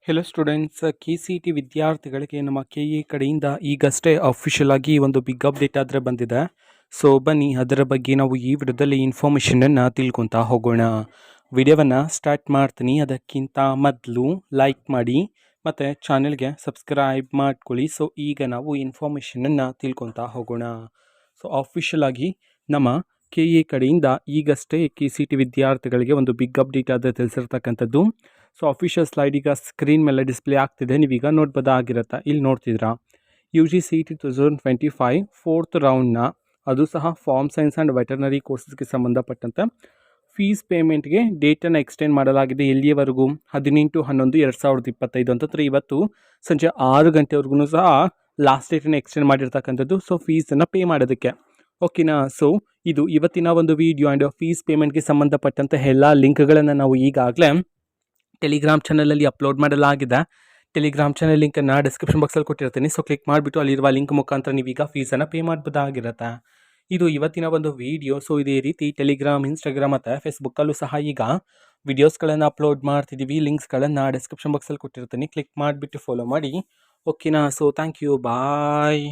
Hello students, K C T ವಿದ್ಯಾರ್ಥಿಗಳಿಗೆ ನಮ್ಮ K A ಕಡೆಯಿಂದ ಈಗಷ್ಟೇ ಅಫಿಷಿಯಲ್ ಆಗಿ ಒಂದು ಬಿಗ್ ಅಪ್ಡೇಟ್ ಆದರೆ ಬಂದಿದೆ. ಸೊ ಬನ್ನಿ ಅದರ ಬಗ್ಗೆ ನಾವು ಈ ವಿಡಿಯೋದಲ್ಲಿ ಇನ್ಫಾರ್ಮೇಷನನ್ನು ತಿಳ್ಕೊತಾ ಹೋಗೋಣ. ವಿಡಿಯೋವನ್ನು ಸ್ಟಾರ್ಟ್ ಮಾಡ್ತೀನಿ. ಅದಕ್ಕಿಂತ ಮೊದಲು ಲೈಕ್ ಮಾಡಿ ಮತ್ತು ಚಾನೆಲ್ಗೆ ಸಬ್ಸ್ಕ್ರೈಬ್ ಮಾಡ್ಕೊಳ್ಳಿ. ಸೊ ಈಗ ನಾವು ಇನ್ಫಾರ್ಮೇಷನನ್ನು ತಿಳ್ಕೊತಾ ಹೋಗೋಣ. ಸೊ ಅಫಿಷಿಯಲ್ ಆಗಿ ನಮ್ಮ ಕೆ ಎ ಕಡೆಯಿಂದ ಈಗಷ್ಟೇ ಕೆ ಸಿ ಟಿ ವಿದ್ಯಾರ್ಥಿಗಳಿಗೆ ಒಂದು ಬಿಗ್ ಅಪ್ಡೇಟ್ ಆದರೆ ತಿಳಿಸಿರ್ತಕ್ಕಂಥದ್ದು. ಸೊ ಅಫಿಷಿಯಲ್ ಸ್ಲೈಡ್ ಈಗ ಸ್ಕ್ರೀನ್ ಮೇಲೆ ಡಿಸ್ಪ್ಲೇ ಆಗ್ತಿದೆ, ನೀವೀಗ ನೋಡ್ಬೋದಾಗಿರುತ್ತೆ. ಇಲ್ಲಿ ನೋಡ್ತಿದ್ದೀರಾ, U G C T 2025 4th ರೌಂಡ್ನ, ಅದು ಸಹ ಫಾರ್ಮ್ ಸೈನ್ಸ್ ಆ್ಯಂಡ್ ವೆಟರ್ನರಿ ಕೋರ್ಸಸ್ಗೆ ಸಂಬಂಧಪಟ್ಟಂತೆ ಫೀಸ್ ಪೇಮೆಂಟ್ಗೆ ಡೇಟನ್ನು ಎಕ್ಸ್ಟೆಂಡ್ ಮಾಡಲಾಗಿದೆ. ಎಲ್ಲಿಯವರೆಗೂ 18/11/2025 ಅಂತಂದರೆ ಇವತ್ತು ಸಂಜೆ 6 ಗಂಟೆವರೆಗೂ ಸಹ ಲಾಸ್ಟ್ ಡೇಟನ್ನು ಎಕ್ಸ್ಟೆಂಡ್ ಮಾಡಿರ್ತಕ್ಕಂಥದ್ದು. ಸೊ ಫೀಸನ್ನು ಪೇ ಮಾಡೋದಕ್ಕೆ, ಓಕೆನಾ. ಸೊ ಇದು ಇವತ್ತಿನ ಒಂದು ವಿಡಿಯೋ ಆ್ಯಂಡ್ ಫೀಸ್ ಪೇಮೆಂಟ್ಗೆ ಸಂಬಂಧಪಟ್ಟಂತೆ ಎಲ್ಲ ಲಿಂಕ್ಗಳನ್ನು ನಾವು ಈಗಾಗಲೇ ಟೆಲಿಗ್ರಾಮ್ ಚಾನಲಲ್ಲಿ ಅಪ್ಲೋಡ್ ಮಾಡಲಾಗಿದೆ. ಟೆಲಿಗ್ರಾಮ್ ಚಾನಲ್ ಲಿಂಕನ್ನು ಡಿಸ್ಕ್ರಿಪ್ಷನ್ ಬಾಕ್ಸಲ್ಲಿ ಕೊಟ್ಟಿರ್ತೀನಿ. ಸೊ ಕ್ಲಿಕ್ ಮಾಡಿಬಿಟ್ಟು ಅಲ್ಲಿರುವ ಲಿಂಕ್ ಮುಖಾಂತರ ನೀವೀಗ ಫೀಸನ್ನು ಪೇ ಮಾಡ್ಬೋದಾಗಿರುತ್ತೆ. ಇದು ಇವತ್ತಿನ ಒಂದು ವಿಡಿಯೋ. ಸೊ ಇದೇ ರೀತಿ ಟೆಲಿಗ್ರಾಮ್, ಇನ್ಸ್ಟಾಗ್ರಾಮ್ ಮತ್ತು ಫೇಸ್ಬುಕ್ಕಲ್ಲೂ ಸಹ ಈಗ ವಿಡಿಯೋಸ್ಗಳನ್ನು ಅಪ್ಲೋಡ್ ಮಾಡ್ತಿದ್ದೀವಿ. ಲಿಂಕ್ಸ್ಗಳನ್ನು ಡಿಸ್ಕ್ರಿಪ್ಷನ್ ಬಾಕ್ಸಲ್ಲಿ ಕೊಟ್ಟಿರ್ತೀನಿ, ಕ್ಲಿಕ್ ಮಾಡಿಬಿಟ್ಟು ಫಾಲೋ ಮಾಡಿ, ಓಕೆನಾ. So thank you, bye.